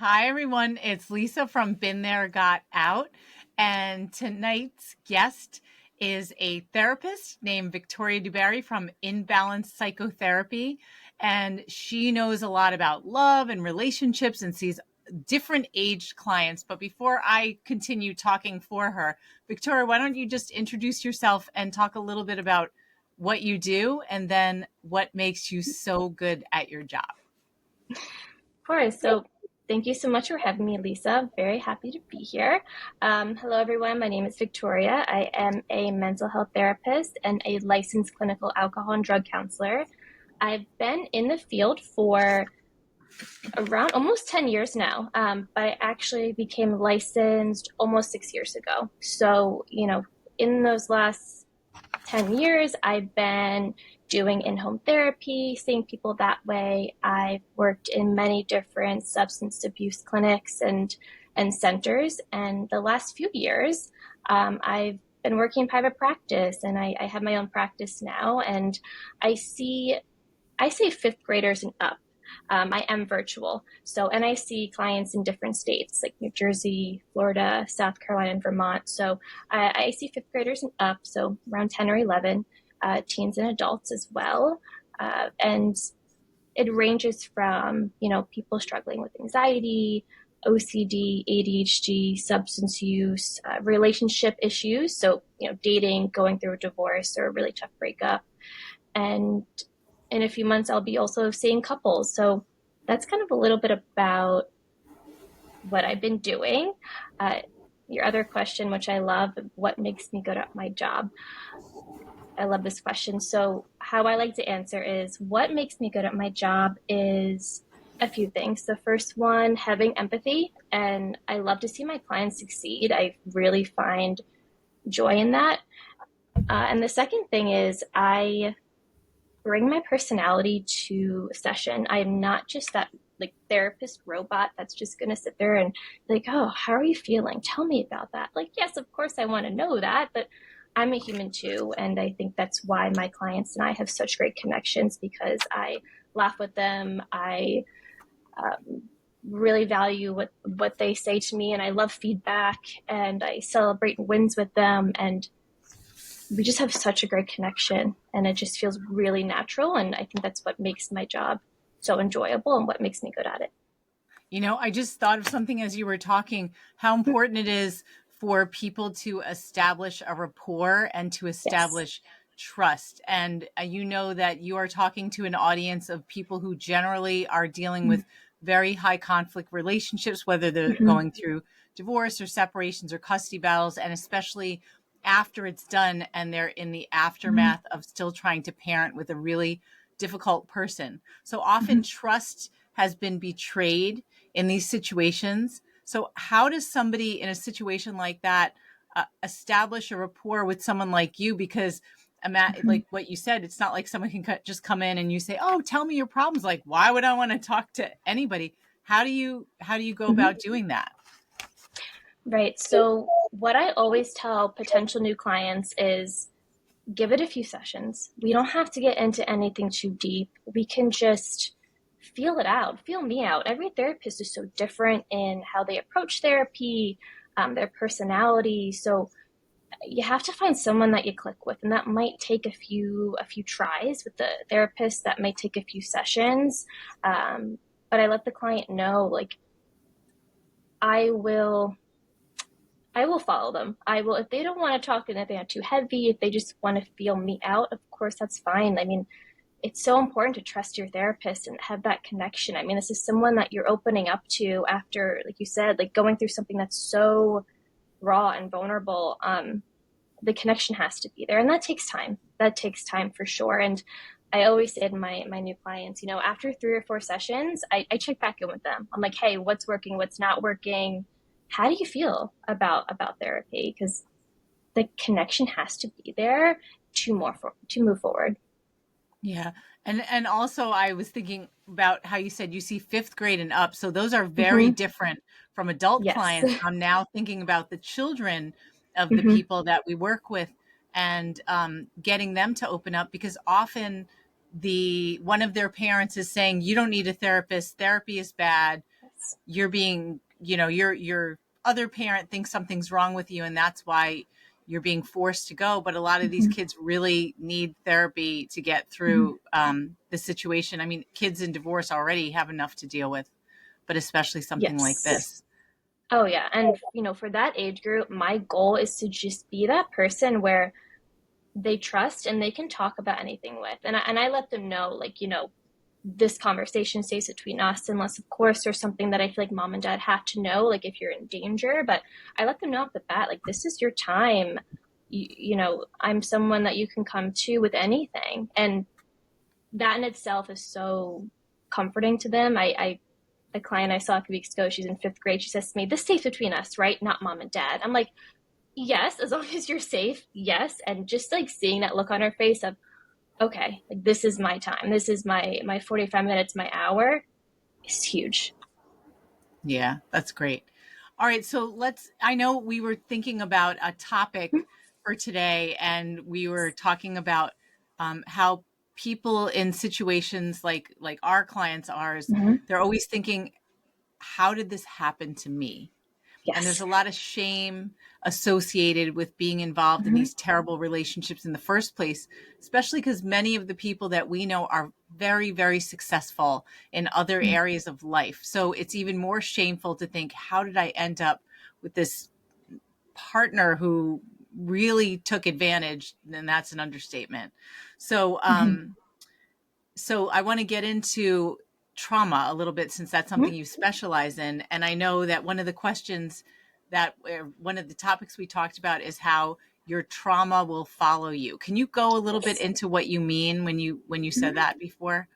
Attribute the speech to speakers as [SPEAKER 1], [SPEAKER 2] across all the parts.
[SPEAKER 1] Hi, everyone. It's Lisa from Been There, Got Out. And tonight's guest is a therapist named Victoria DuBarry from Inbalance Psychotherapy. And she knows a lot about love and relationships and sees different aged clients. But before I continue talking for her, Victoria, why don't you just introduce yourself and talk a little bit about what you do and then what makes you so good at your job?
[SPEAKER 2] Of course. So thank you so much for having me, Lisa. Very happy to be here. Hello, everyone. My name is Victoria. I am a mental health therapist and a licensed clinical alcohol and drug counselor. I've been in the field for around almost 10 years now, but I actually became licensed almost 6 years ago. So, in those last 10 years, I've been doing in-home therapy, seeing people that way. I've worked in many different substance abuse clinics and centers. And the last few years, I've been working in private practice, and I have my own practice now. And I say fifth graders and up. I am virtual. And I see clients in different states like New Jersey, Florida, South Carolina, and Vermont. So I see fifth graders and up, so around 10 or 11, teens and adults as well. And it ranges from, people struggling with anxiety, OCD, ADHD, substance use, relationship issues. So, dating, going through a divorce or a really tough breakup. And in a few months, I'll be also seeing couples. So that's kind of a little bit about what I've been doing. Your other question, which I love, what makes me good at my job? I love this question. So how I like to answer is what makes me good at my job is a few things. The first one, having empathy. And I love to see my clients succeed. I really find joy in that. And the second thing is I bring my personality to a session. I am not just that like therapist robot that's just going to sit there and be like, oh, how are you feeling? Tell me about that. Like, yes, of course I want to know that, but I'm a human too. And I think that's why my clients and I have such great connections because I laugh with them. I really value what they say to me and I love feedback and I celebrate wins with them. And we just have such a great connection and it just feels really natural. And I think that's what makes my job so enjoyable and what makes me good at it.
[SPEAKER 1] I just thought of something as you were talking, how important it is for people to establish a rapport and to
[SPEAKER 2] Yes.
[SPEAKER 1] establish trust. And you know that you are talking to an audience of people who generally are dealing with very high conflict relationships, whether they're
[SPEAKER 2] Mm-hmm.
[SPEAKER 1] going through divorce or separations or custody battles, and especially after it's done and they're in the aftermath of still trying to parent with a really difficult person. So
[SPEAKER 2] Mm-hmm.
[SPEAKER 1] often trust has been betrayed in these situations. So, how does somebody in a situation like that establish a rapport with someone like you? Because,
[SPEAKER 2] Mm-hmm.
[SPEAKER 1] like what you said, it's not like someone can just come in and you say, "Oh, tell me your problems." Like, why would I want to talk to anybody? How do you go
[SPEAKER 2] Mm-hmm.
[SPEAKER 1] about doing that?
[SPEAKER 2] Right. So what I always tell potential new clients is give it a few sessions. We don't have to get into anything too deep. We can just feel it out, feel me out. Every therapist is so different in how they approach therapy, their personality. So you have to find someone that you click with, and that might take a few tries with the therapist. That might take a few sessions. But I let the client know, like, I will I will follow them. I will, if they don't want to talk and if they're not too heavy, if they just want to feel me out, of course, that's fine. I mean, it's so important to trust your therapist and have that connection. I mean, this is someone that you're opening up to after, like you said, like going through something that's so raw and vulnerable. The connection has to be there. And that takes time. That takes time for sure. And I always say to my new clients, after 3 or 4 sessions, I check back in with them. I'm like, hey, what's working? What's not working? How do you feel about therapy? Because the connection has to be there to move forward.
[SPEAKER 1] Yeah. And also I was thinking about how you said you see fifth grade and up. So those are very
[SPEAKER 2] Mm-hmm.
[SPEAKER 1] different from adult
[SPEAKER 2] Yes.
[SPEAKER 1] clients. I'm now thinking about the children of the
[SPEAKER 2] Mm-hmm.
[SPEAKER 1] people that we work with and getting them to open up because often the one of their parents is saying, you don't need a therapist. Therapy is bad. you're being, your other parent thinks something's wrong with you and that's why you're being forced to go. But a lot of these kids really need therapy to get through the situation. I mean, kids in divorce already have enough to deal with, but especially something like
[SPEAKER 2] Yes.
[SPEAKER 1] this.
[SPEAKER 2] Oh yeah. And for that age group, my goal is to just be that person where they trust and they can talk about anything with. And I let them know, like, this conversation stays between us unless of course there's something that I feel like mom and dad have to know, like if you're in danger. But I let them know off the bat, like, this is your time. I'm someone that you can come to with anything. And that in itself is so comforting to them. A client I saw a few weeks ago, she's in 5th grade. She says to me, this stays between us, right? Not mom and dad. I'm like, yes, as long as you're safe, yes. And just like seeing that look on her face of, okay, like, this is my time. This is my 45 minutes, my hour, is huge.
[SPEAKER 1] Yeah, that's great. All right, so I know we were thinking about a topic for today, and we were talking about how people in situations like our clients, ours,
[SPEAKER 2] Mm-hmm.
[SPEAKER 1] they're always thinking, how did this happen to me? And there's
[SPEAKER 2] Yes.
[SPEAKER 1] a lot of shame associated with being involved in
[SPEAKER 2] Mm-hmm.
[SPEAKER 1] these terrible relationships in the first place, especially because many of the people that we know are very, very successful in other areas of life. So it's even more shameful to think, how did I end up with this partner who really took advantage? And that's an understatement. So,
[SPEAKER 2] Mm-hmm.
[SPEAKER 1] so I want to get into trauma a little bit since that's something you specialize in. And I know that one of the questions one of the topics we talked about is how your trauma will follow you. Can you go a little bit
[SPEAKER 2] Yes.
[SPEAKER 1] into what you mean when you said
[SPEAKER 2] Mm-hmm.
[SPEAKER 1] that before?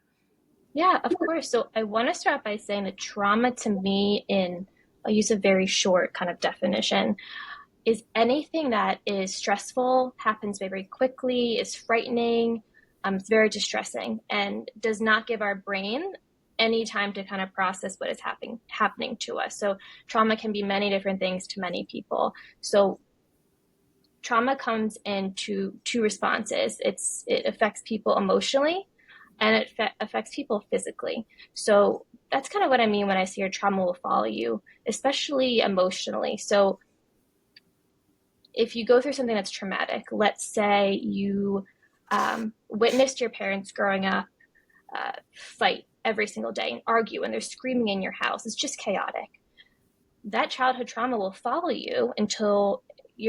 [SPEAKER 2] Yeah, of course. So I want to start by saying that trauma to me, I'll use a very short kind of definition, is anything that is stressful, happens very quickly, is frightening, it's very distressing, and does not give our brain any time to kind of process what is happening to us. So trauma can be many different things to many people. So trauma comes in two responses. It affects people emotionally, and it affects people physically. So that's kind of what I mean when I say your trauma will follow you, especially emotionally. So if you go through something that's traumatic, let's say you witnessed your parents growing up fight every single day and argue, and they're screaming in your house, it's just chaotic. That childhood trauma will follow you until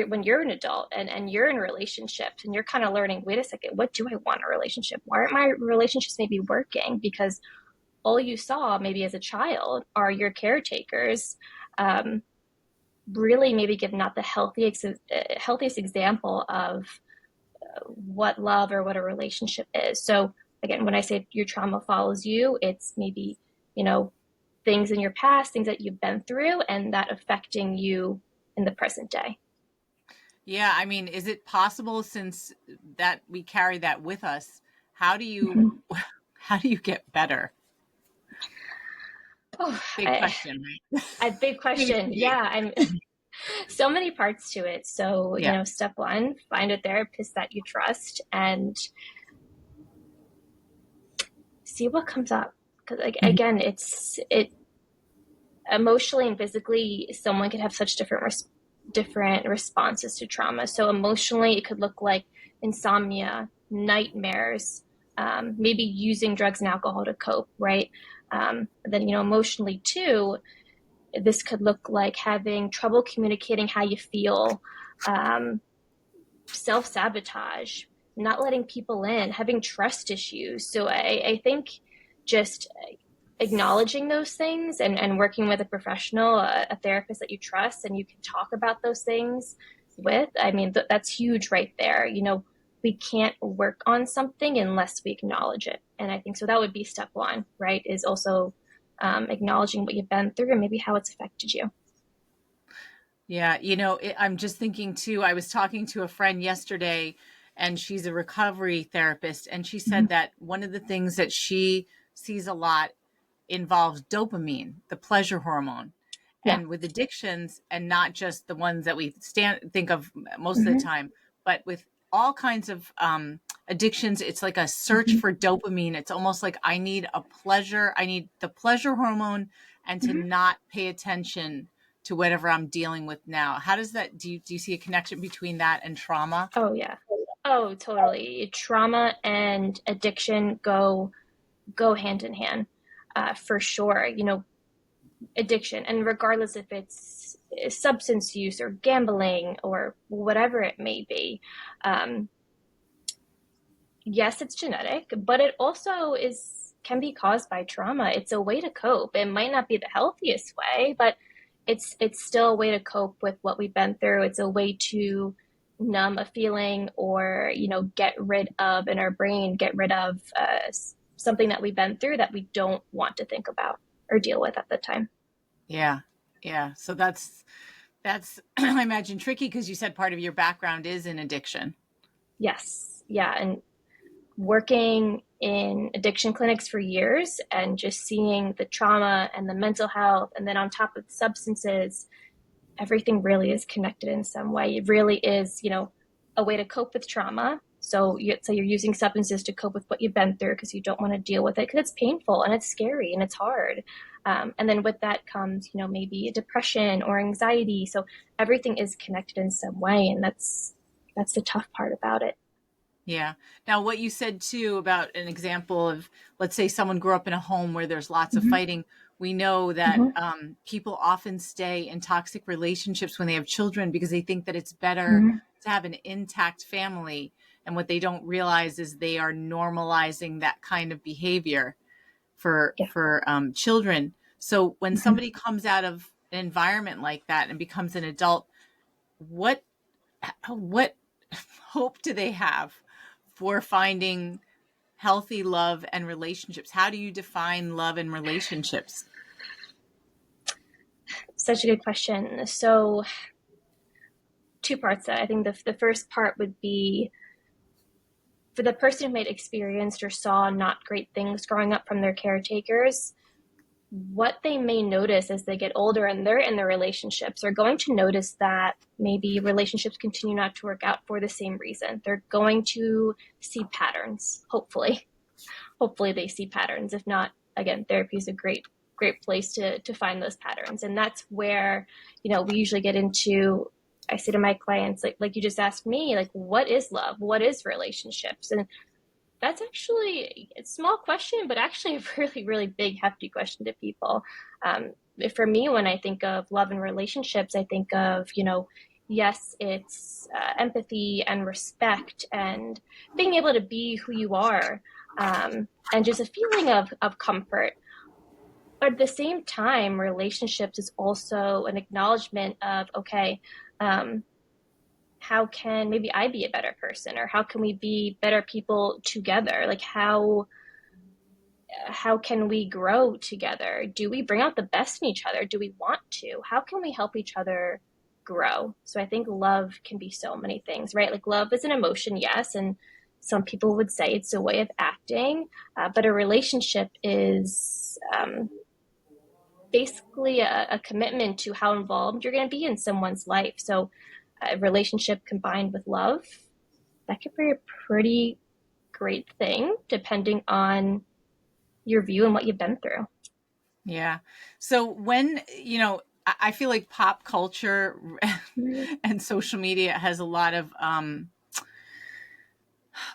[SPEAKER 2] when you're an adult and you're in relationships and you're kind of learning, wait a second, what do I want in a relationship? Why aren't my relationships maybe working? Because all you saw maybe as a child are your caretakers, really maybe give not the healthiest example of what love or what a relationship is. So again, when I say your trauma follows you, it's maybe, things in your past, things that you've been through, and that affecting you in the present day.
[SPEAKER 1] Yeah, I mean, is it possible, since that we carry that with us, how do you
[SPEAKER 2] Mm-hmm.
[SPEAKER 1] how do you get better?
[SPEAKER 2] Oh,
[SPEAKER 1] Big question, right?
[SPEAKER 2] a big
[SPEAKER 1] Seems
[SPEAKER 2] question.
[SPEAKER 1] to be.
[SPEAKER 2] Yeah, I'm so mmany parts to it. So,
[SPEAKER 1] Yeah.
[SPEAKER 2] step one, find a therapist that you trust and see what comes up. Because, like, again, it emotionally and physically, someone could have such different responses to trauma. So emotionally, it could look like insomnia, nightmares, maybe using drugs and alcohol to cope, right? Then, emotionally too, this could look like having trouble communicating how you feel, um, self-sabotage, not letting people in, having trust issues. So I think just acknowledging those things and working with a professional, a therapist that you trust and you can talk about those things with, I mean, that's huge right there. We can't work on something unless we acknowledge it. And I think so that would be step one, right? Is also acknowledging what you've been through and maybe how it's affected you.
[SPEAKER 1] Yeah, I'm just thinking too, I was talking to a friend yesterday and she's a recovery therapist, and she
[SPEAKER 2] Mm-hmm.
[SPEAKER 1] said that one of the things that she sees a lot involves dopamine, the pleasure hormone.
[SPEAKER 2] Yeah.
[SPEAKER 1] And with addictions, and not just the ones that we think of most of the
[SPEAKER 2] Mm-hmm.
[SPEAKER 1] time, but with all kinds of addictions, it's like a search
[SPEAKER 2] Mm-hmm.
[SPEAKER 1] for dopamine. It's almost like I need the pleasure hormone and to
[SPEAKER 2] Mhm.
[SPEAKER 1] not pay attention to whatever I'm dealing with now. How does that, do you see a connection between that and trauma?
[SPEAKER 2] Oh, yeah. Oh, totally. Trauma and addiction go hand in hand, for sure. Addiction, and regardless if it's substance use or gambling or whatever it may be, um, yes, it's genetic, but it also is can be caused by trauma. It's a way to cope. It might not be the healthiest way, but it's still a way to cope with what we've been through. It's a way to numb a feeling, or get rid of in our brain, get rid of something that we've been through that we don't want to think about or deal with at the time.
[SPEAKER 1] Yeah. Yeah. So that's I imagine tricky because you said part of your background is in addiction.
[SPEAKER 2] Yes, yeah, and working in addiction clinics for years and just seeing the trauma and the mental health, and then on top of the substances, everything really is connected in some way. It really is, a way to cope with trauma. So you're using substances to cope with what you've been through because you don't want to deal with it because it's painful and it's scary and it's hard. And then with that comes, maybe a depression or anxiety. So everything is connected in some way, and that's the tough part about it.
[SPEAKER 1] Yeah. Now, what you said too about an example of, let's say someone grew up in a home where there's lots of
[SPEAKER 2] Mm-hmm.
[SPEAKER 1] fighting. We know that
[SPEAKER 2] Mm-hmm.
[SPEAKER 1] people often stay in toxic relationships when they have children because they think that it's better
[SPEAKER 2] Mm-hmm.
[SPEAKER 1] to have an intact family. And what they don't realize is they are normalizing that kind of behavior for
[SPEAKER 2] Yeah.
[SPEAKER 1] children. So when
[SPEAKER 2] Mm-hmm.
[SPEAKER 1] somebody comes out of an environment like that and becomes an adult, what what hope do they have for finding healthy love and relationships? How do you define love and relationships?
[SPEAKER 2] Such a good question. So, two parts. That I think the first part would be for the person who might experienced or saw not great things growing up from their caretakers. What they may notice as they get older and they're in their relationships are going to notice that maybe relationships continue not to work out for the same reason. They're going to see patterns. Hopefully they see patterns. If not, again, therapy is a great place to find those patterns. And that's where, we usually get into, I say to my clients, like you just asked me, like, what is love? What is relationships? And that's actually a small question, but actually a really, really big, hefty question to people. Um, for me, when I think of love and relationships, I think of, yes, it's empathy and respect and being able to be who you are, and just a feeling of comfort. But at the same time, relationships is also an acknowledgement of, okay, um, how can maybe I be a better person, or how can we be better people together? Like how can we grow together? Do we bring out the best in each other? Do we want to? How can we help each other grow? So I think love can be so many things, right? Like love is an emotion, yes, and some people would say it's a way of acting, but a relationship is basically a commitment to how involved you're going to be in someone's life. So a relationship combined with love, that could be a pretty great thing depending on your view and what you've been through.
[SPEAKER 1] Yeah. So when, I feel like pop culture and social media has a lot of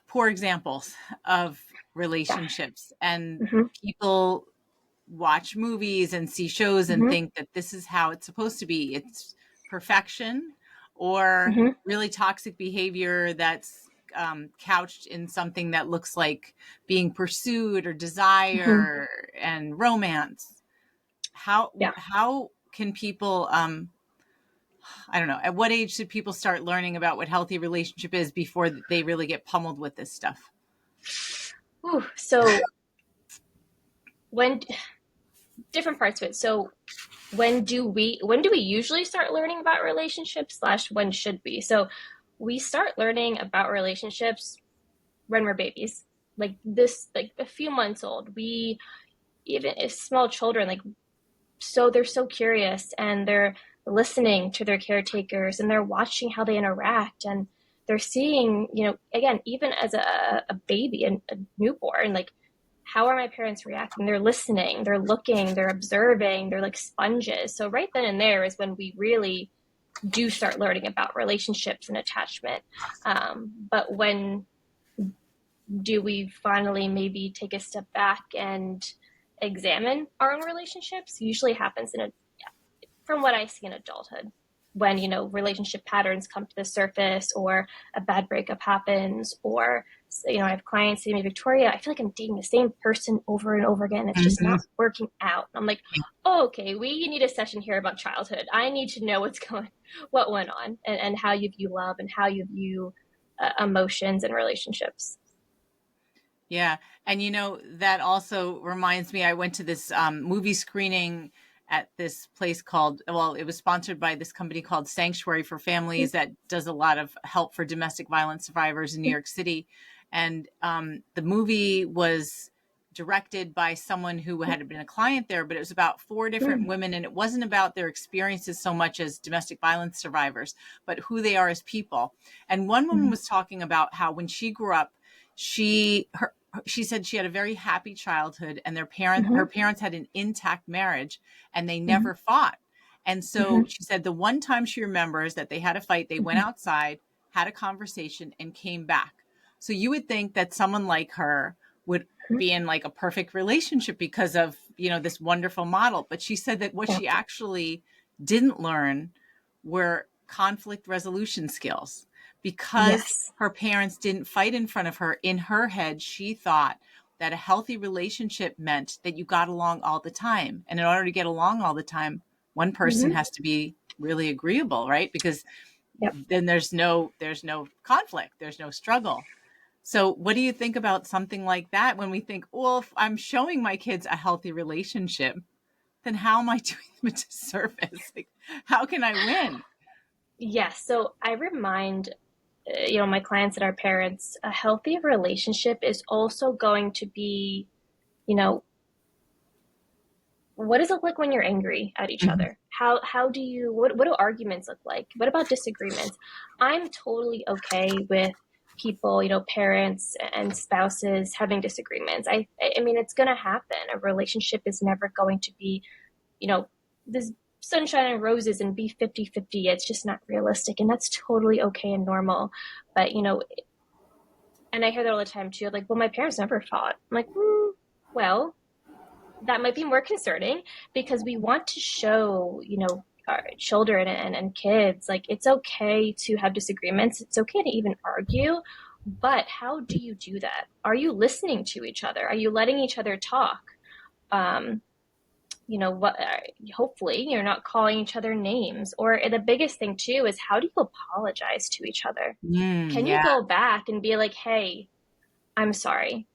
[SPEAKER 1] poor examples of
[SPEAKER 2] Yeah.
[SPEAKER 1] relationships, and
[SPEAKER 2] Mm-hmm.
[SPEAKER 1] people watch movies and see shows and
[SPEAKER 2] Mm-hmm.
[SPEAKER 1] think that this is how it's supposed to be. It's perfection or
[SPEAKER 2] Mm-hmm.
[SPEAKER 1] really toxic behavior that's couched in something that looks like being pursued or
[SPEAKER 2] Mm-hmm.
[SPEAKER 1] desire and romance.
[SPEAKER 2] Yeah.
[SPEAKER 1] How can people I don't know, at what age should people start learning about what healthy relationship is before they really get pummeled with this stuff?
[SPEAKER 2] Ooh, so when different parts of it. So when do we usually start learning about relationships slash when should we? So we start learning about relationships when we're babies. Like this, like a few months old. We even as small children, like so they're so curious and they're listening to their caretakers and they're watching how they interact, and they're seeing, again, even as a baby and a newborn, like how are my parents reacting? They're listening, they're looking, they're observing, they're like sponges. So right then and there is when we really do start learning about relationships and attachment. But when do we finally maybe take a step back and examine our own relationships? Usually happens from what I see in adulthood, when relationship patterns come to the surface, or a bad breakup happens, or I have clients say to me, Victoria, I feel like I'm dating the same person over and over again. It's just
[SPEAKER 1] Mhm.
[SPEAKER 2] not working out. I'm like, oh, okay, we need a session here about childhood. I need to know what went on, and how you view love and how you view emotions and relationships.
[SPEAKER 1] Yeah. And that also reminds me, I went to this movie screening at this place called, well, it was sponsored by this company called Sanctuary for Families that does a lot of help for domestic violence survivors in New York City. And the movie was directed by someone who had been a client there, but it was about four different women. And it wasn't about their experiences so much as domestic violence survivors, but who they are as people. And one woman was talking about how when she grew up, she said she had a very happy childhood, and her parents had an intact marriage, and they never fought. And so she said the one time she remembers that they had a fight, they went outside, had a conversation, and came back. So you would think that someone like her would be in like a perfect relationship because of, this wonderful model. But she said that what
[SPEAKER 2] Yeah.
[SPEAKER 1] she actually didn't learn were conflict resolution skills, because
[SPEAKER 2] Yes.
[SPEAKER 1] her parents didn't fight in front of her. In her head, she thought that a healthy relationship meant that you got along all the time. And in order to get along all the time, one person has to be really agreeable, right? Because
[SPEAKER 2] Yep.
[SPEAKER 1] then there's no conflict, there's no struggle. So what do you think about something like that, when we think, well, if I'm showing my kids a healthy relationship, then how am I doing them a disservice? Like, how can I win?
[SPEAKER 2] Yes. So I remind my clients and our parents, a healthy relationship is also going to be, you know, what does it look like when you're angry at each
[SPEAKER 1] Mhm.
[SPEAKER 2] other? How do you what do arguments look like? What about disagreements? I'm totally okay with people, parents and spouses having disagreements. I mean, it's going to happen. A relationship is never going to be, this sunshine and roses and be 50-50. It's just not realistic, and that's totally okay and normal. But and I hear that all the time too, like, well, my parents never fought. I'm like, well, that might be more concerning, because we want to show, our children and kids, like, it's okay to have disagreements. It's okay to even argue. But how do you do that? Are you listening to each other? Are you letting each other talk? Um, what, hopefully you're not calling each other names. Or the biggest thing too is, how do you apologize to each other? Can you
[SPEAKER 1] Yeah.
[SPEAKER 2] go back and be like, hey, I'm sorry,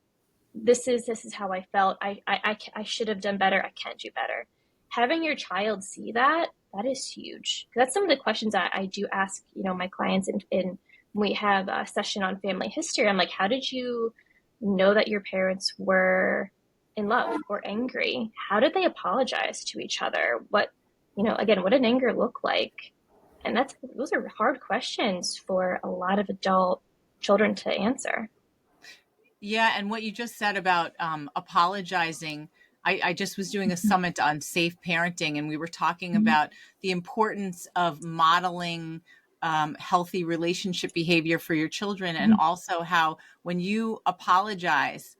[SPEAKER 2] this is how I felt. I should have done better. I can't do better. Having your child see that is huge. That's some of the questions I do ask, my clients in when we have a session on family history. I'm like, how did you know that your parents were in love or angry? How did they apologize to each other? Again, what did anger look like? And those are hard questions for a lot of adult children to answer.
[SPEAKER 1] Yeah, and what you just said about apologizing, I just was doing a summit on safe parenting, and we were talking
[SPEAKER 2] Mhm.
[SPEAKER 1] about the importance of modeling healthy relationship behavior for your children, and also how when you apologize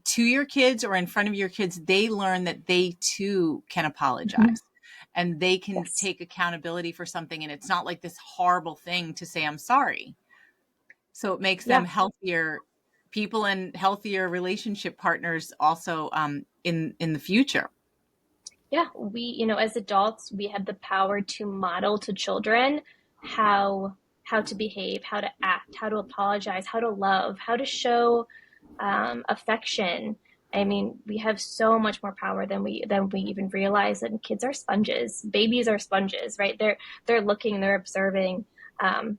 [SPEAKER 1] to your kids or in front of your kids, they learn that they too can apologize. And they can
[SPEAKER 2] Yes.
[SPEAKER 1] take accountability for something. And it's not like this horrible thing to say, I'm sorry. So it makes them
[SPEAKER 2] Yeah.
[SPEAKER 1] healthier people and healthier relationship partners also in the future.
[SPEAKER 2] Yeah, we, as adults, we have the power to model to children how how to behave, how to act, how to apologize, how to love, how to show affection. I mean, we have so much more power than we even realize. And kids are sponges. Babies are sponges, right? They're looking, they're observing. Um,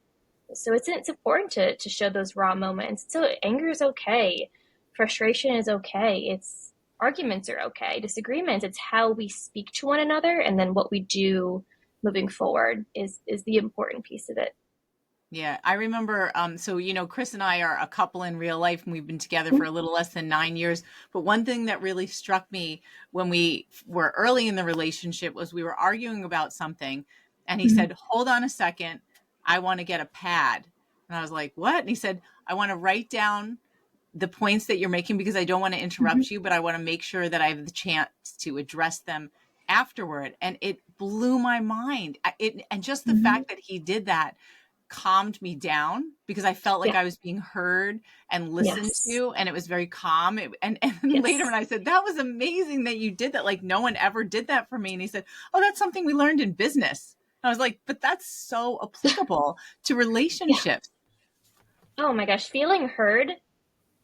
[SPEAKER 2] so it's important to show those raw moments. So anger is okay, frustration is okay. It's arguments are okay, disagreements. It's how we speak to one another, and then what we do moving forward is the important piece of it.
[SPEAKER 1] Yeah, I remember. So, Chris and I are a couple in real life, and we've been together for a little less than 9 years. But one thing that really struck me when we were early in the relationship was we were arguing about something, and he
[SPEAKER 2] Mhm.
[SPEAKER 1] said, "Hold on a second, I want to get a pad." And I was like, "What?" And he said, "I want to write down the points that you're making because I don't want to
[SPEAKER 2] Mhm.
[SPEAKER 1] interrupt you, but I want to make sure that I have the chance to address them afterward." And it blew my mind. And just the
[SPEAKER 2] Mhm.
[SPEAKER 1] fact that he did that calmed me down because I felt like
[SPEAKER 2] Yeah.
[SPEAKER 1] I was being heard and listened
[SPEAKER 2] Yes.
[SPEAKER 1] to, and it was very calm. And later when
[SPEAKER 2] Yes.
[SPEAKER 1] I said, "That was amazing that you did that, like no one ever did that for me." And he said, "Oh, that's something we learned in business." And I was like, "But that's so applicable to
[SPEAKER 2] Yeah.
[SPEAKER 1] relationships."
[SPEAKER 2] Oh my gosh, feeling heard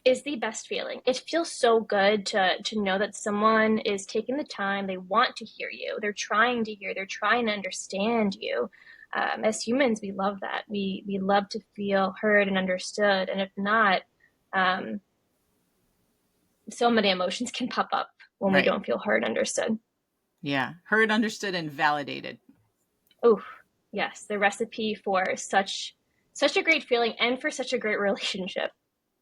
[SPEAKER 2] is the best feeling. It feels so good to know that someone is taking the time. They want to hear you. They're trying to hear. They're trying to understand you. As humans, we love that. We love to feel heard and understood. And if not, um, so many emotions can pop up when we
[SPEAKER 1] Right.
[SPEAKER 2] don't feel heard, understood.
[SPEAKER 1] Yeah. Heard, understood, and validated.
[SPEAKER 2] Oh, yes, the recipe for such a great feeling and for such a great relationship.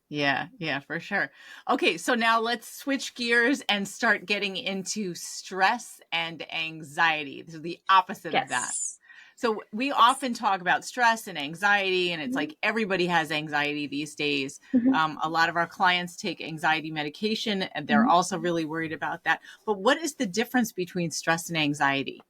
[SPEAKER 1] Yeah, yeah, for sure. Okay, so now let's switch gears and start getting into stress and anxiety. This is the opposite of that.
[SPEAKER 2] Yes.
[SPEAKER 1] So we
[SPEAKER 2] Yes.
[SPEAKER 1] often talk about stress and anxiety, and it's
[SPEAKER 2] Mm-hmm.
[SPEAKER 1] like everybody has anxiety these days.
[SPEAKER 2] Mm-hmm.
[SPEAKER 1] A lot of our clients take anxiety medication, and they're
[SPEAKER 2] Mm-hmm.
[SPEAKER 1] also really worried about that. But what is the difference between stress and anxiety?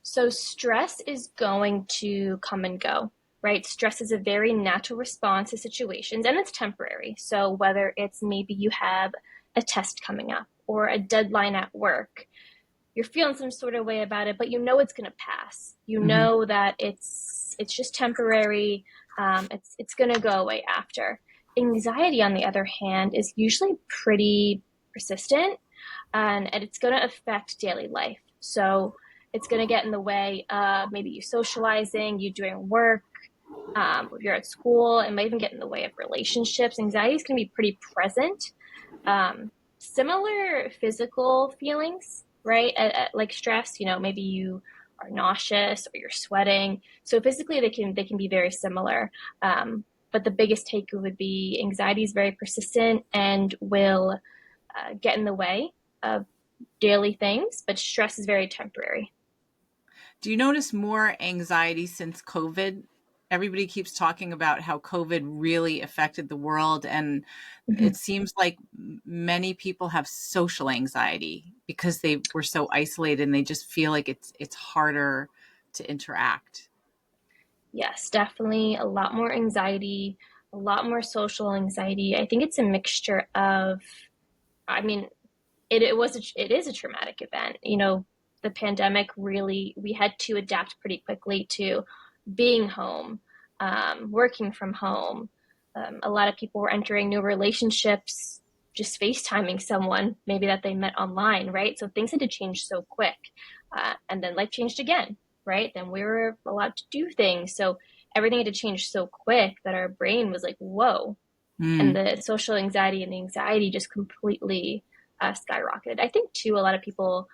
[SPEAKER 2] So stress is going to come and go, right? Stress is a very natural response to situations and it's temporary. So whether it's maybe you have a test coming up or a deadline at work, you're feeling some sort of way about it, but you know it's going to pass. You
[SPEAKER 1] Hmm.
[SPEAKER 2] know that it's just temporary. It's going to go away after. Anxiety, on the other hand, is usually pretty persistent, and it's going to affect daily life. So it's going to get in the way of maybe you socializing, you doing work, if you're at school. It might even get in the way of relationships. Anxiety is going to be pretty present. Similar physical feelings, right? Like stress, maybe you are nauseous or you're sweating. So physically, they can be very similar. But the biggest take would be anxiety is very persistent and will get in the way of daily things, but stress is very temporary.
[SPEAKER 1] Do you notice more anxiety since COVID? Everybody keeps talking about how COVID really affected the world, and
[SPEAKER 2] Mm-hmm.
[SPEAKER 1] it seems like many people have social anxiety because they were so isolated and they just feel like it's harder to interact.
[SPEAKER 2] Yes, definitely a lot more anxiety, a lot more social anxiety. I think it's a mixture of, I mean, it is a traumatic event. The pandemic really, we had to adapt pretty quickly to being home, working from home. A lot of people were entering new relationships, just FaceTiming someone maybe that they met online, right? So things had to change so quick. And then life changed again, right? Then we were allowed to do things. So everything had to change so quick that our brain was like, whoa. And
[SPEAKER 1] Mm.
[SPEAKER 2] the social anxiety and the anxiety just completely skyrocketed. I think, too, a lot of people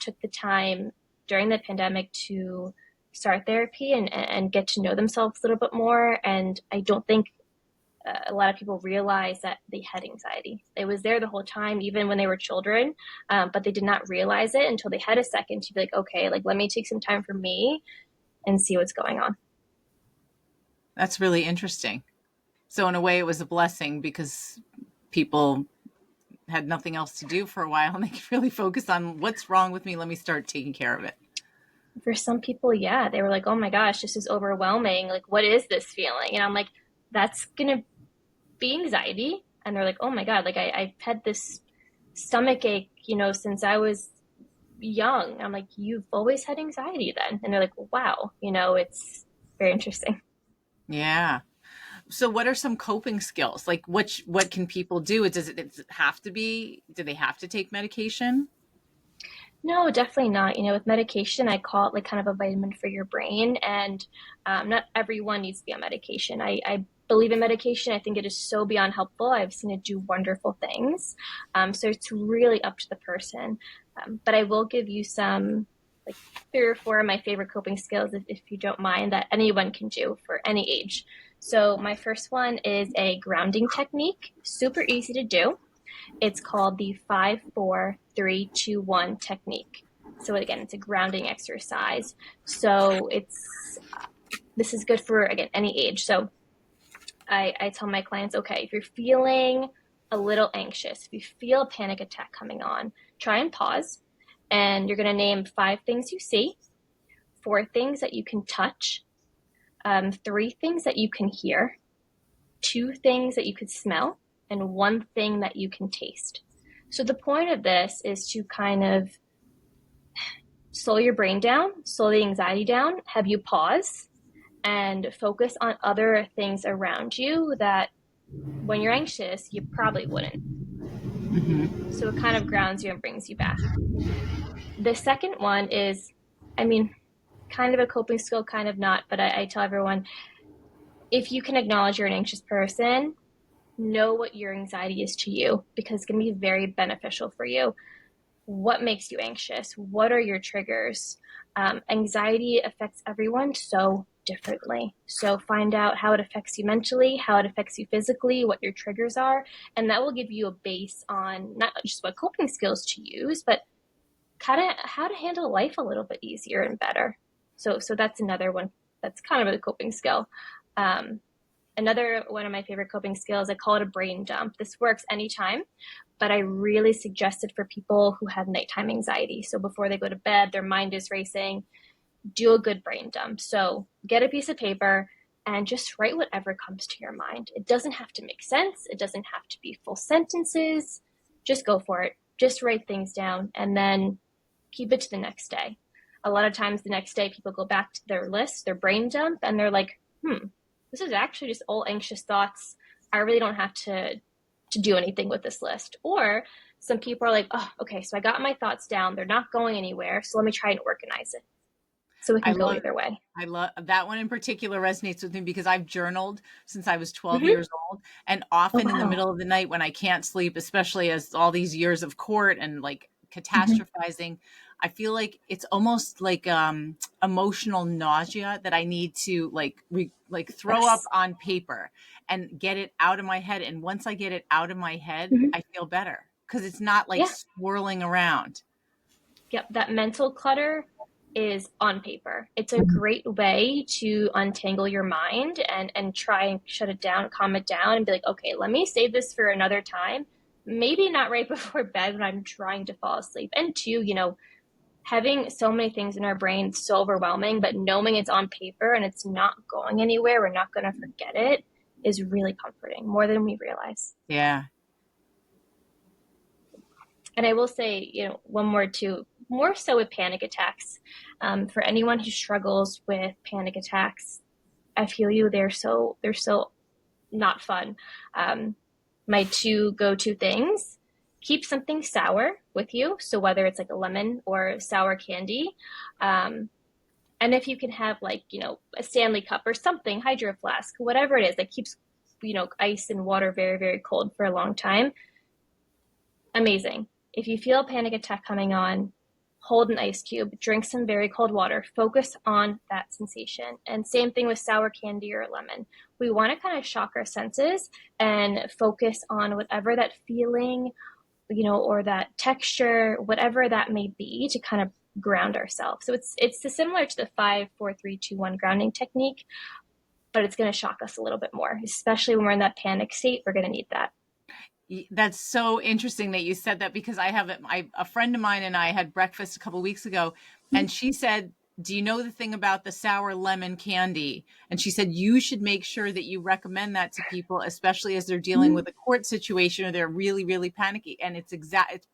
[SPEAKER 2] took the time during the pandemic to start therapy and get to know themselves a little bit more. And I don't think a lot of people realize that they had anxiety. It was there the whole time, even when they were children, but they did not realize it until they had a second to be like, okay, like let me take some time for me and see what's going on.
[SPEAKER 1] That's really interesting. So in a way, it was a blessing because people had nothing else to do for a while and they could really focus on what's wrong with me. Let me start taking care of it.
[SPEAKER 2] For some people, yeah, they were like, oh my gosh, this is overwhelming. Like, what is this feeling? And I'm like, that's going to be anxiety. And they're like, oh my God, like I've had this stomach ache, since I was young. I'm like, you've always had anxiety then. And they're like, wow, it's very interesting.
[SPEAKER 1] Yeah. So what are some coping skills? Like what can people do? Does it have to be, do they have to take medication?
[SPEAKER 2] No, definitely not. With medication, I call it like kind of a vitamin for your brain, and not everyone needs to be on medication. I believe in medication. I think it is so beyond helpful. I've seen it do wonderful things. So it's really up to the person. But I will give you some like three or four of my favorite coping skills, if you don't mind, that anyone can do for any age. So my first one is a grounding technique, super easy to do. It's called the 5-4-3-2-1 technique. So again, it's a grounding exercise. So this is good for, again, any age. So I tell my clients, okay, if you're feeling a little anxious, if you feel a panic attack coming on, try and pause. And you're going to name 5 things you see, 4 things that you can touch, 3 things that you can hear, 2 things that you could smell, and 1 thing that you can taste. So the point of this is to kind of slow your brain down, slow the anxiety down, have you pause and focus on other things around you that when you're anxious, you probably wouldn't.
[SPEAKER 1] Mm-hmm.
[SPEAKER 2] So it kind of grounds you and brings you back. The second one is, I mean, kind of a coping skill, kind of not, but I tell everyone, if you can acknowledge you're an anxious person, know what your anxiety is to you, because it's going to be very beneficial for you. What makes you anxious? What are your triggers? Anxiety affects everyone so differently. So find out how it affects you mentally, how it affects you physically, what your triggers are, and that will give you a base on not just what coping skills to use, but kind of how to handle life a little bit easier and better. So that's another one that's kind of a coping skill. Um, Another one of my favorite coping skills, I call it a brain dump. This works anytime, but I really suggest it for people who have nighttime anxiety. So before they go to bed, their mind is racing. Do a good brain dump. So get a piece of paper and just write whatever comes to your mind. It doesn't have to make sense. It doesn't have to be full sentences. Just go for it. Just write things down and then keep it to the next day. A lot of times the next day people go back to their list, their brain dump, and they're like, this is actually just all anxious thoughts. I really don't have to do anything with this list. Or some people are like, oh, okay, so I got my thoughts down. They're not going anywhere. So let me try and organize it. So it
[SPEAKER 1] I
[SPEAKER 2] can go
[SPEAKER 1] love
[SPEAKER 2] either way.
[SPEAKER 1] I love that one in particular resonates with me because I've journaled since I was 12
[SPEAKER 2] Mm-hmm.
[SPEAKER 1] years old. And
[SPEAKER 2] Oh,
[SPEAKER 1] often in the
[SPEAKER 2] wow.
[SPEAKER 1] middle of the night when I can't sleep, especially as all these years of court and like
[SPEAKER 2] Mm-hmm.
[SPEAKER 1] catastrophizing, I feel like it's almost like emotional nausea that I need to like throw up
[SPEAKER 2] Yes.
[SPEAKER 1] on paper and get it out of my head. And once I get it out of my head,
[SPEAKER 2] Mm-hmm.
[SPEAKER 1] I feel better because it's not like
[SPEAKER 2] Yeah.
[SPEAKER 1] swirling around.
[SPEAKER 2] Yep. That mental clutter is on paper. It's a great way to untangle your mind and try and shut it down, calm it down, and be like, okay, let me save this for another time. Maybe not right before bed when I'm trying to fall asleep. And two, having so many things in our brain so overwhelming, but knowing it's on paper and it's not going anywhere, we're not going to forget it, is really comforting, more than we realize.
[SPEAKER 1] Yeah.
[SPEAKER 2] And I will say, one more too, more so with panic attacks. For anyone who struggles with panic attacks, I feel you. They're so not fun. Um, my 2 go-to things: keep something sour with you. So whether it's like a lemon or sour candy, um, and if you can have like a Stanley cup or something, hydro flask, whatever it is that keeps ice and water very, very cold for a long time, amazing. If you feel a panic attack coming on, hold an ice cube, drink some very cold water, focus on that sensation. And same thing with sour candy or lemon. We want to kind of shock our senses and focus on whatever that feeling, or that texture, whatever that may be, to kind of ground ourselves. So it's similar to the 5-4-3-2-1 grounding technique, but it's going to shock us a little bit more, especially when we're in that panic state. We're going to need that.
[SPEAKER 1] That's so interesting that you said that because a friend of mine and I had breakfast a couple of weeks ago, and she said, "Do you know the thing about the sour lemon candy?" And she said, "You should make sure that you recommend that to people, especially as they're dealing with a court situation or they're really, really panicky." And it's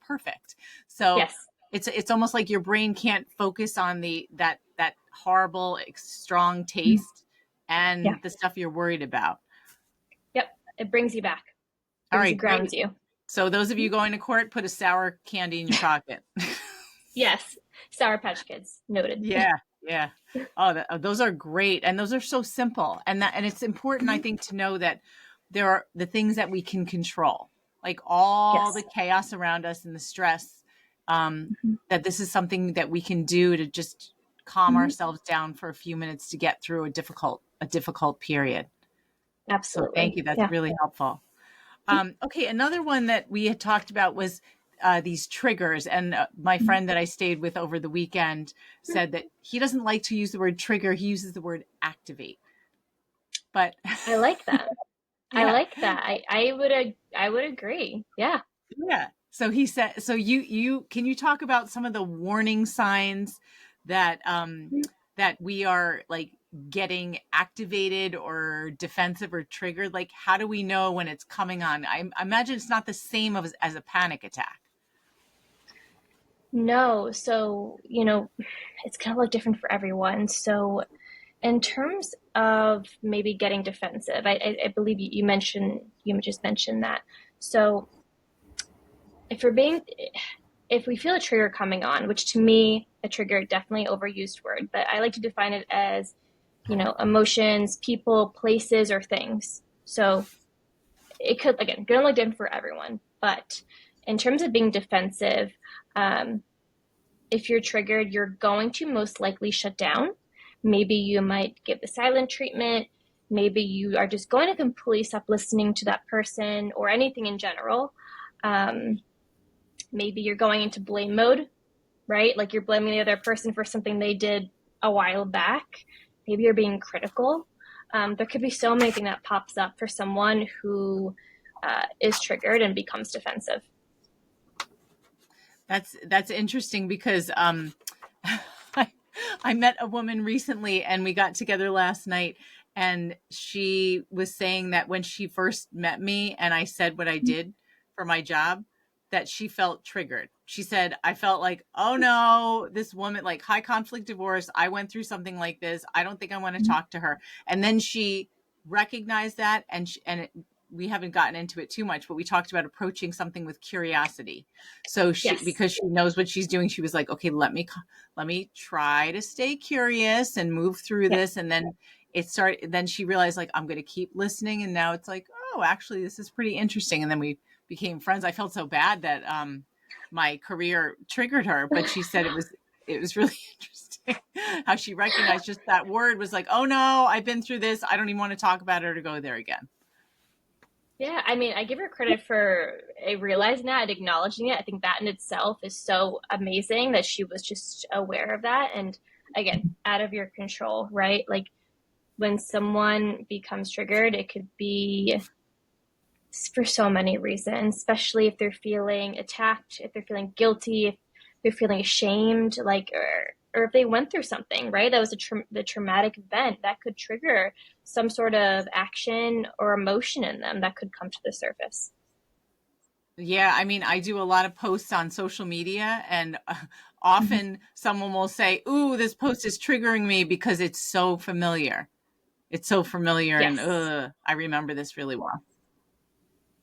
[SPEAKER 1] perfect. So
[SPEAKER 2] Yes.
[SPEAKER 1] it's almost like your brain can't focus on that horrible, strong taste
[SPEAKER 2] Yeah.
[SPEAKER 1] and the stuff you're worried about.
[SPEAKER 2] Yep. It brings you back,
[SPEAKER 1] All
[SPEAKER 2] brings you,
[SPEAKER 1] right,
[SPEAKER 2] grounds
[SPEAKER 1] great.
[SPEAKER 2] you.
[SPEAKER 1] So those of you going to court, put a sour candy in your pocket.
[SPEAKER 2] Yes. Sour Patch Kids. Noted.
[SPEAKER 1] Yeah, yeah. Those are great, and those are so simple, and it's important, I think, to know that there are the things that we can control, like all the
[SPEAKER 2] Yes.
[SPEAKER 1] chaos around us and the stress. That this is something that we can do to just calm
[SPEAKER 2] Mhm.
[SPEAKER 1] ourselves down for a few minutes to get through a difficult period. So thank
[SPEAKER 2] Absolutely.
[SPEAKER 1] you. That's
[SPEAKER 2] Yeah.
[SPEAKER 1] really helpful. Okay, another one that we had talked about was these triggers. And my
[SPEAKER 2] Mhm.
[SPEAKER 1] friend that I stayed with over the weekend said that he doesn't like to use the word trigger. He uses the word activate. But
[SPEAKER 2] I like that. I
[SPEAKER 1] yeah,
[SPEAKER 2] like that. I would agree. Yeah.
[SPEAKER 1] yeah. So he said, so you can you talk about some of the warning signs that
[SPEAKER 2] Mhm.
[SPEAKER 1] that we are like getting activated or defensive or triggered? Like, how do we know when it's coming on? I imagine it's not the same as a panic attack.
[SPEAKER 2] No, so, it's gonna look different for everyone. So in terms of maybe getting defensive, I believe you just mentioned that. So if we're being if we feel a trigger coming on, which to me, a trigger, definitely overused word, but I like to define it as, emotions, people, places, or things. So it could, again, gonna look different for everyone. But in terms of being defensive, um, if you're triggered, you're going to most likely shut down. Maybe you might give the silent treatment. Maybe you are just going to completely stop listening to that person or anything in general. Um, Maybe you're going into blame mode, right? Like you're blaming the other person for something they did a while back. Maybe you're being critical. There could be so many things that pops up for someone who is triggered and becomes defensive.
[SPEAKER 1] That's interesting because I, I met a woman recently and we got together last night, and she was saying that when she first met me and I said what I did for my job, that she felt triggered. She said, I felt like, oh no, this woman, like high conflict divorce, I went through something like this. I don't think I want to talk to her. And then she recognized that, we haven't gotten into it too much, but we talked about approaching something with curiosity. So she,
[SPEAKER 2] Yes.
[SPEAKER 1] because she knows what she's doing, she was like, okay, let me try to stay curious and move through
[SPEAKER 2] Yeah.
[SPEAKER 1] this. And then then she realized, like, I'm going to keep listening. And now it's like, oh, actually, this is pretty interesting. And then we became friends. I felt so bad that my career triggered her, but she said it was really interesting how she recognized just that word was like, oh no, I've been through this. I don't even want to talk about it or to go there again.
[SPEAKER 2] Yeah, I mean, I give her credit for realizing that and acknowledging it. I think that in itself is so amazing that she was just aware of that. And again, out of your control, right? Like when someone becomes triggered, it could be for so many reasons, especially if they're feeling attacked, if they're feeling guilty, if they're feeling ashamed, like, or if they went through something, right? That was the traumatic event that could trigger some sort of action or emotion in them that could come to the surface.
[SPEAKER 1] Yeah, I mean, I do a lot of posts on social media, and
[SPEAKER 2] Mm-hmm.
[SPEAKER 1] often someone will say, "Ooh, this post is triggering me because it's so familiar. It's so familiar, and
[SPEAKER 2] Yes.
[SPEAKER 1] I remember this really well."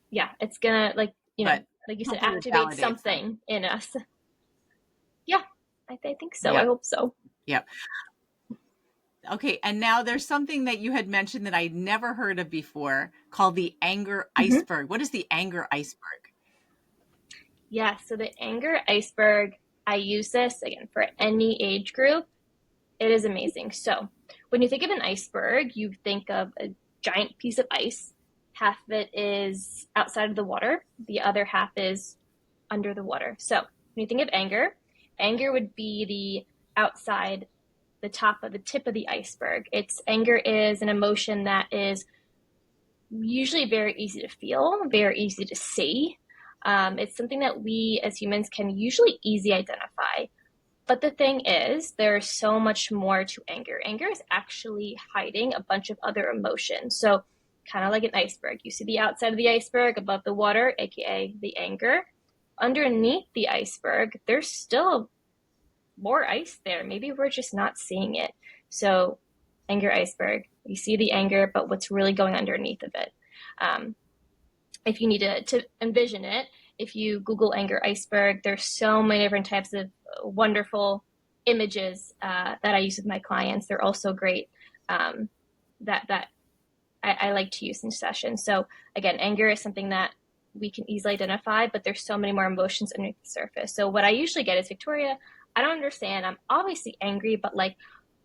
[SPEAKER 2] Yeah, it's gonna,
[SPEAKER 1] But
[SPEAKER 2] like you said,
[SPEAKER 1] hopefully, it
[SPEAKER 2] activate
[SPEAKER 1] validates them.
[SPEAKER 2] something in us. Yeah, I think so. I
[SPEAKER 1] Yep,
[SPEAKER 2] hope so.
[SPEAKER 1] yep. Okay, and now there's something that you had mentioned that I'd never heard of before called the anger
[SPEAKER 2] Mm-hmm.
[SPEAKER 1] iceberg. What is the anger iceberg?
[SPEAKER 2] Yeah, so the anger iceberg, I use this again for any age group. It is amazing. So, when you think of an iceberg, you think of a giant piece of ice. Half of it is outside of the water, the other half is under the water. So, when you think of anger, anger would be the outside, the top of the tip of the iceberg. It's anger is an emotion that is usually very easy to feel, very easy to see. It's something that we as humans can usually easily identify. But the thing is, there's so much more to anger. Anger is actually hiding a bunch of other emotions. So, kind of like an iceberg. You see the outside of the iceberg above the water, aka the anger. Underneath the iceberg, there's still more ice there. Maybe we're just not seeing it. So, anger iceberg. You see the anger, but what's really going underneath of it? Um, if you need to envision it, if you Google anger iceberg, there's so many different types of wonderful images that I use with my clients. They're also great that I like to use in sessions. So again, anger is something that we can easily identify, but there's so many more emotions underneath the surface. So what I usually get is, Victoria, I don't understand. I'm obviously angry, but like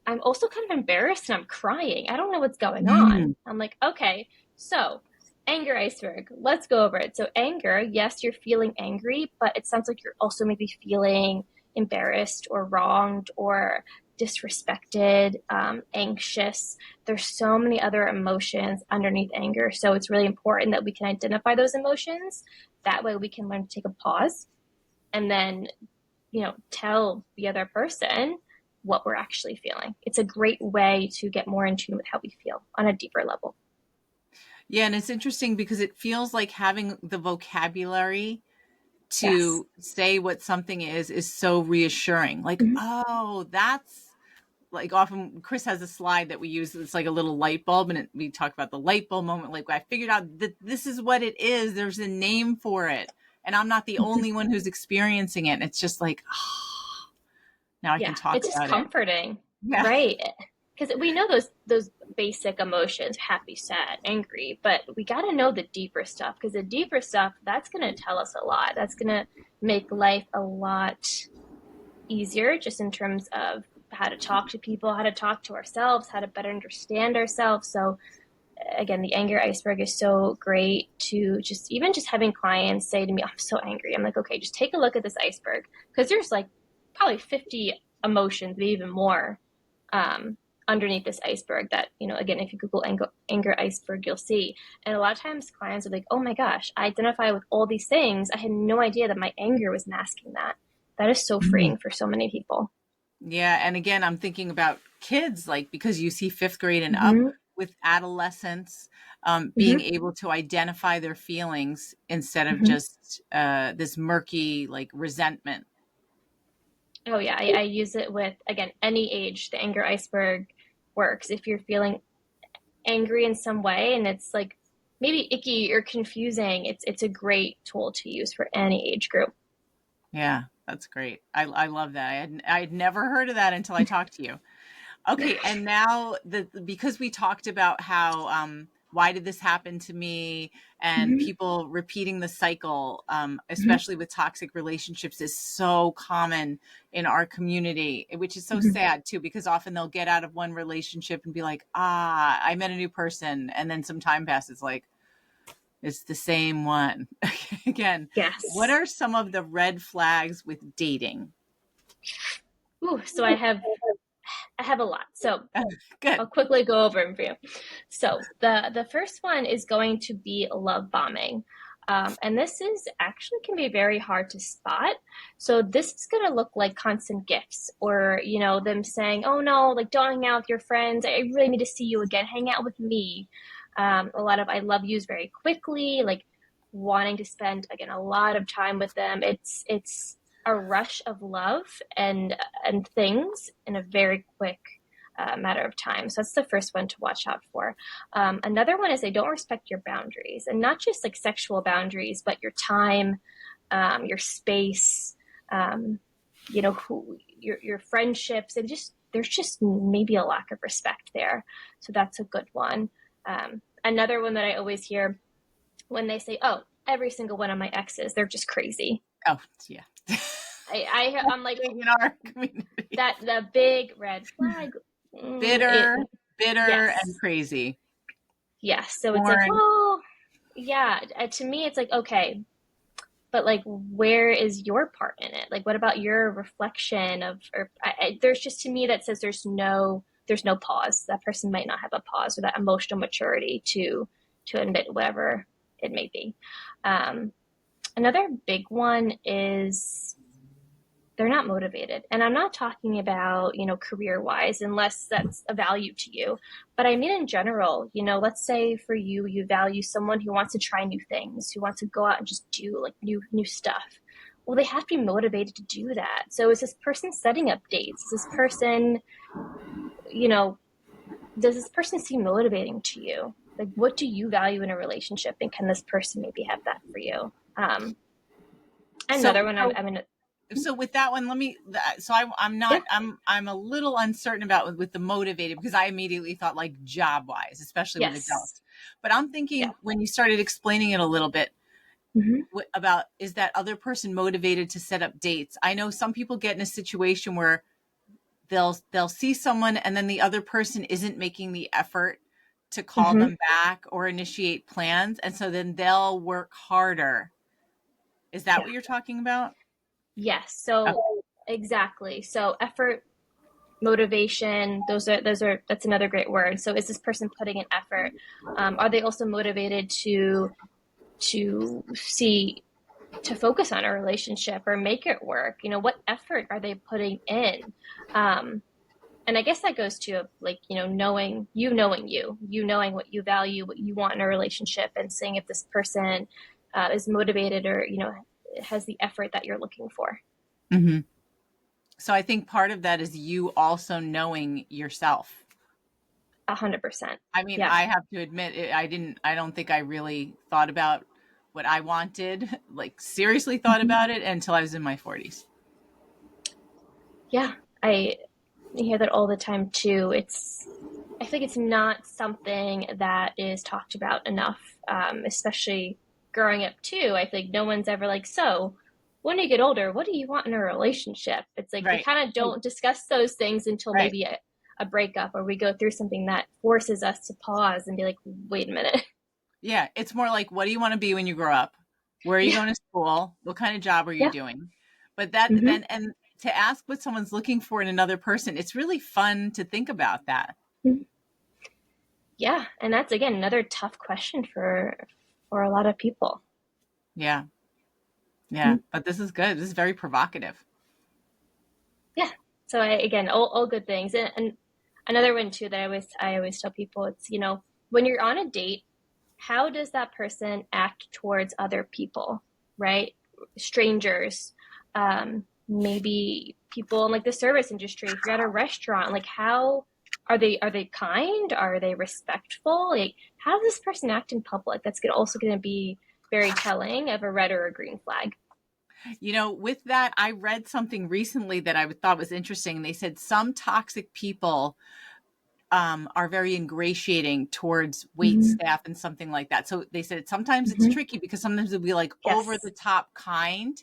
[SPEAKER 2] I'm also kind of embarrassed and I'm crying. I don't know what's going on.
[SPEAKER 1] Mm.
[SPEAKER 2] I'm like, okay, so anger iceberg, let's go over it. So, anger, yes, you're feeling angry, but it sounds like you're also maybe feeling embarrassed or wronged or disrespected, anxious. There's so many other emotions underneath anger. So, it's really important that we can identify those emotions. That way, we can learn to take a pause and then tell the other person what we're actually feeling. It's a great way to get more in tune with how we feel on a deeper level.
[SPEAKER 1] Yeah, and it's interesting because it feels like having the vocabulary
[SPEAKER 2] Yes.
[SPEAKER 1] to say what something is so reassuring. Like,
[SPEAKER 2] Mm-hmm.
[SPEAKER 1] oh, that's like often Chris has a slide that we use. It's like a little light bulb, and we talk about the light bulb moment. Like, I figured out that this is what it is. There's a name for it, and I'm not the only one who's experiencing it. And it's just like, oh, now I can
[SPEAKER 2] Yeah,
[SPEAKER 1] talk
[SPEAKER 2] it's just
[SPEAKER 1] about it.
[SPEAKER 2] comforting,
[SPEAKER 1] Yeah.
[SPEAKER 2] right? Because we know those basic emotions, happy, sad, angry, but we got to know the deeper stuff because the deeper stuff that's going to tell us a lot. That's going to make life a lot easier just in terms of how to talk to people, how to talk to ourselves, how to better understand ourselves. So again, the anger iceberg is so great to just having clients say to me, I'm so angry. I'm like, okay, just take a look at this iceberg because there's like probably 50 emotions, maybe even more, um, underneath this iceberg that, again, if you Google anger iceberg, you'll see. And a lot of times clients are like, oh my gosh, I identify with all these things. I had no idea that my anger was masking that. That is so
[SPEAKER 1] Mhm.
[SPEAKER 2] freeing for so many people.
[SPEAKER 1] Yeah. And again, I'm thinking about kids, like, because you see fifth grade and up
[SPEAKER 2] Mm-hmm.
[SPEAKER 1] with adolescents being
[SPEAKER 2] Mm-hmm.
[SPEAKER 1] able to identify their feelings instead of
[SPEAKER 2] Mm-hmm.
[SPEAKER 1] just this murky, like, resentment.
[SPEAKER 2] Oh yeah, I use it with again any age. The anger iceberg works if you're feeling angry in some way and it's like maybe icky or confusing. It's a great tool to use for any age group.
[SPEAKER 1] Yeah, that's great. I love that. I had never heard of that until I talked to you. Okay, and now because we talked about how why did this happen to me, and
[SPEAKER 2] Mm-hmm.
[SPEAKER 1] people repeating the cycle,
[SPEAKER 2] Mm-hmm.
[SPEAKER 1] especially with toxic relationships, is so common in our community, which is so
[SPEAKER 2] Mm-hmm.
[SPEAKER 1] sad too, because often they'll get out of one relationship and be like, ah, I met a new person, and then some time passes, like it's the same one again. What
[SPEAKER 2] Yes.
[SPEAKER 1] are some of the red flags with dating?
[SPEAKER 2] Ooh, so I have a lot. So
[SPEAKER 1] Good.
[SPEAKER 2] I'll quickly go over them for you. So the first one is going to be love bombing. And this is actually can be very hard to spot. So this is going to look like constant gifts or, them saying, oh no, like don't hang out with your friends. I really need to see you again. Hang out with me. A lot of I love yous very quickly, like wanting to spend again a lot of time with them. It's a rush of love and things in a very quick matter of time. So that's the first one to watch out for. Another one is they don't respect your boundaries, and not just like sexual boundaries, but your time, your space, your friendships, and just there's just maybe a lack of respect there. So that's a good one. Another one that I always hear when they say, "Oh, every single one of my exes, they're just crazy."
[SPEAKER 1] Oh, yeah.
[SPEAKER 2] I'm like
[SPEAKER 1] Big in our community.
[SPEAKER 2] that the big red flag. It
[SPEAKER 1] Bitter, bitter, and
[SPEAKER 2] Yes.
[SPEAKER 1] crazy.
[SPEAKER 2] Yes. So it's like,
[SPEAKER 1] Born.
[SPEAKER 2] well, yeah, to me, it's like, okay, but like, where is your part in it? Like, what about your reflection of, or there's just to me that says there's no pause. That person might not have a pause or that emotional maturity to admit whatever it may be. Um, Another big one is they're not motivated. And I'm not talking about, career wise, unless that's a value to you. But I mean, in general, let's say for you, you value someone who wants to try new things, who wants to go out and just do like new stuff. Well, they have to be motivated to do that. So is this person setting up dates? Is this person, you know, does this person seem motivating to you? Like, what do you value in a relationship? And can this person maybe have that for you?
[SPEAKER 1] So,
[SPEAKER 2] Another one,
[SPEAKER 1] so,
[SPEAKER 2] I mean,
[SPEAKER 1] so with that one, let me. So I'm
[SPEAKER 2] yeah,
[SPEAKER 1] not. I'm a little uncertain about with the motivated because I immediately thought like job wise, especially with
[SPEAKER 2] yes,
[SPEAKER 1] adults. But I'm
[SPEAKER 2] yeah.
[SPEAKER 1] thinking when you started explaining it a little bit,
[SPEAKER 2] Mm-hmm.
[SPEAKER 1] about, is that other person motivated to set up dates? I know some people get in a situation where they'll see someone and then the other person isn't making the effort to call
[SPEAKER 2] Mm-hmm.
[SPEAKER 1] them back or initiate plans, and so then they'll work harder. Is that
[SPEAKER 2] Yeah.
[SPEAKER 1] what you're talking about?
[SPEAKER 2] Yes.
[SPEAKER 1] Okay.
[SPEAKER 2] So exactly. So effort, motivation, that's another great word. So is this person putting in effort? Are they also motivated to focus on a relationship or make it work? What effort are they putting in? And I guess that goes to like, knowing what you value, what you want in a relationship, and seeing if this person is motivated or, has the effort that you're looking for.
[SPEAKER 1] Mm-hmm. So I think part of that is you also knowing yourself.
[SPEAKER 2] 100%.
[SPEAKER 1] I mean,
[SPEAKER 2] Yeah.
[SPEAKER 1] I have to admit, I don't think I really thought about what I wanted, like seriously thought
[SPEAKER 2] Mm-hmm.
[SPEAKER 1] about it until I was in my 40s.
[SPEAKER 2] Yeah. I hear that all the time too. I think it's not something that is talked about enough, especially growing up too. I think no one's ever like, so when you get older, what do you want in a relationship? It's like we
[SPEAKER 1] Right.
[SPEAKER 2] kind of don't discuss those things until
[SPEAKER 1] Right.
[SPEAKER 2] maybe a breakup, or we go through something that forces us to pause and be like, wait a minute.
[SPEAKER 1] Yeah. It's more like, what do you want to be when you grow up? Where are you
[SPEAKER 2] Yeah.
[SPEAKER 1] going to school? What kind of job are you
[SPEAKER 2] Yeah.
[SPEAKER 1] doing? But that
[SPEAKER 2] Mm-hmm.
[SPEAKER 1] then, and to ask what someone's looking for in another person, it's really fun to think about that.
[SPEAKER 2] Yeah. And that's, again, another tough question for a lot of people.
[SPEAKER 1] Yeah. Yeah.
[SPEAKER 2] Mm-hmm.
[SPEAKER 1] But this is good. This is very provocative.
[SPEAKER 2] Yeah. So again, all good things. And another one too that I always tell people, it's, when you're on a date, how does that person act towards other people, right? Strangers, maybe people in like the service industry. If you're at a restaurant, like how are they kind? Are they respectful? Like how does this person act in public? That's also going to be very telling of a red or a green flag.
[SPEAKER 1] With that, I read something recently that I thought was interesting. They said some toxic people are very ingratiating towards wait
[SPEAKER 2] Mm-hmm.
[SPEAKER 1] staff and something like that. So they said sometimes it's
[SPEAKER 2] Mm-hmm.
[SPEAKER 1] tricky because sometimes it'll be like over
[SPEAKER 2] Yes.
[SPEAKER 1] the top kind,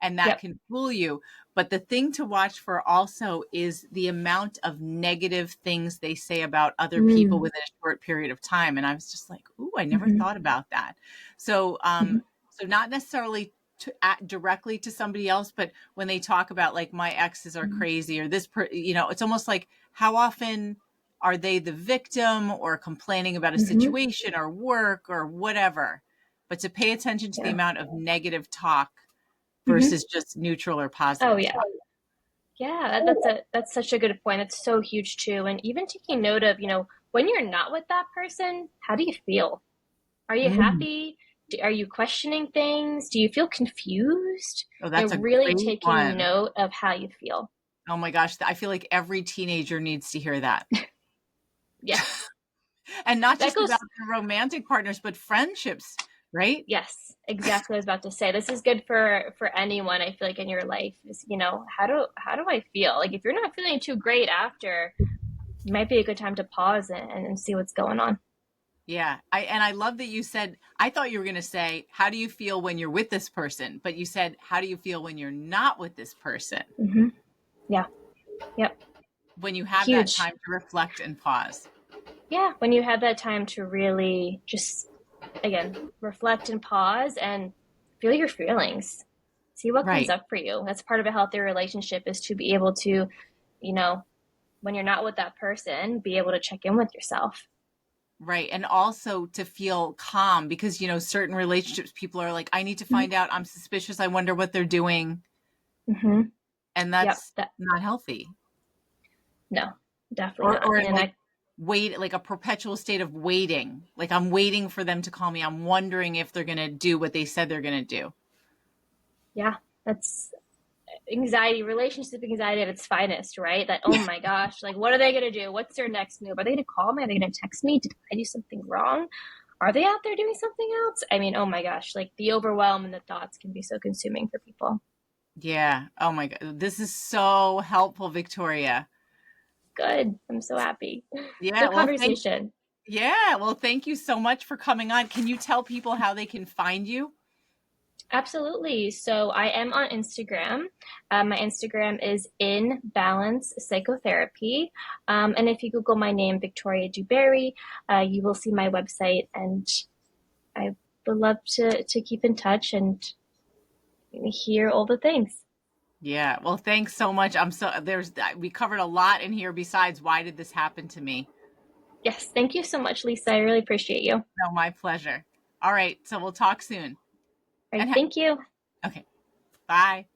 [SPEAKER 1] and that
[SPEAKER 2] Yep.
[SPEAKER 1] can fool you. But the thing to watch for also is the amount of negative things they say about other people
[SPEAKER 2] Mm.
[SPEAKER 1] within a short period of time. And I was just like, ooh, I never
[SPEAKER 2] Mm-hmm.
[SPEAKER 1] thought about that. So,
[SPEAKER 2] Mm-hmm.
[SPEAKER 1] so not necessarily to act directly to somebody else, but when they talk about like my exes are crazy or it's almost like how often are they the victim or complaining about a
[SPEAKER 2] Mm-hmm.
[SPEAKER 1] situation or work or whatever? But to pay attention to the
[SPEAKER 2] Yeah.
[SPEAKER 1] amount of negative talk
[SPEAKER 2] Mm-hmm.
[SPEAKER 1] versus just neutral or
[SPEAKER 2] Oh
[SPEAKER 1] positive
[SPEAKER 2] yeah.
[SPEAKER 1] talk.
[SPEAKER 2] Yeah, that's such a good point. It's so huge too. And even taking note of, when you're not with that person, how do you feel? Are you
[SPEAKER 1] Mm.
[SPEAKER 2] happy? Are you questioning things? Do you feel confused?
[SPEAKER 1] Oh, that's a
[SPEAKER 2] Really
[SPEAKER 1] great
[SPEAKER 2] taking
[SPEAKER 1] one.
[SPEAKER 2] note of how you feel.
[SPEAKER 1] Oh my gosh. I feel like every teenager needs to hear that.
[SPEAKER 2] Yes.
[SPEAKER 1] And not
[SPEAKER 2] That
[SPEAKER 1] just about
[SPEAKER 2] goes,
[SPEAKER 1] their romantic partners, but friendships, right?
[SPEAKER 2] yes, exactly what I was about to say. This is good for anyone, I feel like, in your life is, how do I feel? Like if you're not feeling too great after, it might be a good time to pause and see what's going on.
[SPEAKER 1] Yeah. I love that you said, I thought you were going to say, how do you feel when you're with this person? But you said, how do you feel when you're not with this person?
[SPEAKER 2] Mm-hmm. Yeah. Yep.
[SPEAKER 1] When you have that
[SPEAKER 2] Huge.
[SPEAKER 1] time to reflect and pause.
[SPEAKER 2] Yeah, when you have that time to really just, again, reflect and pause and feel your feelings. See what comes
[SPEAKER 1] Right.
[SPEAKER 2] up for you. That's part of a healthy relationship, is to be able to, you know, when you're not with that person, be able to check in with yourself.
[SPEAKER 1] Right. And also to feel calm because, certain relationships, people are like, I need to find out. I'm suspicious. I wonder what they're doing.
[SPEAKER 2] Mm-hmm.
[SPEAKER 1] And
[SPEAKER 2] Yep.
[SPEAKER 1] that's not healthy.
[SPEAKER 2] No, definitely
[SPEAKER 1] Or,
[SPEAKER 2] not.
[SPEAKER 1] or
[SPEAKER 2] And
[SPEAKER 1] like
[SPEAKER 2] I,
[SPEAKER 1] wait, like a perpetual state of waiting. Like I'm waiting for them to call me. I'm wondering if they're going to do what they said they're going to do.
[SPEAKER 2] yeah, that's anxiety, relationship anxiety at its finest, right? That, oh my gosh, like, what are they going to do? What's their next move? Are they going to call me? Are they going to text me? Did I do something wrong? Are they out there doing something else? I mean, oh my gosh, like the overwhelm and the thoughts can be so consuming for people.
[SPEAKER 1] Yeah. Oh my God. This is so helpful, Victoria.
[SPEAKER 2] Good. I'm so happy.
[SPEAKER 1] Yeah.
[SPEAKER 2] Good conversation.
[SPEAKER 1] Well, thank you so much for coming on. Can you tell people how they can find you?
[SPEAKER 2] Absolutely. So I am on Instagram. My Instagram is In Balance Psychotherapy. And if you Google my name, Victoria DuBarry, you will see my website. And I would love to keep in touch and hear all the things.
[SPEAKER 1] Yeah. Well, thanks so much. We covered a lot in here besides why did this happen to me?
[SPEAKER 2] Yes, thank you so much, Lisa. I really appreciate you. All
[SPEAKER 1] No, my pleasure. All right. So we'll talk soon.
[SPEAKER 2] right,
[SPEAKER 1] And
[SPEAKER 2] thank you.
[SPEAKER 1] okay. Bye.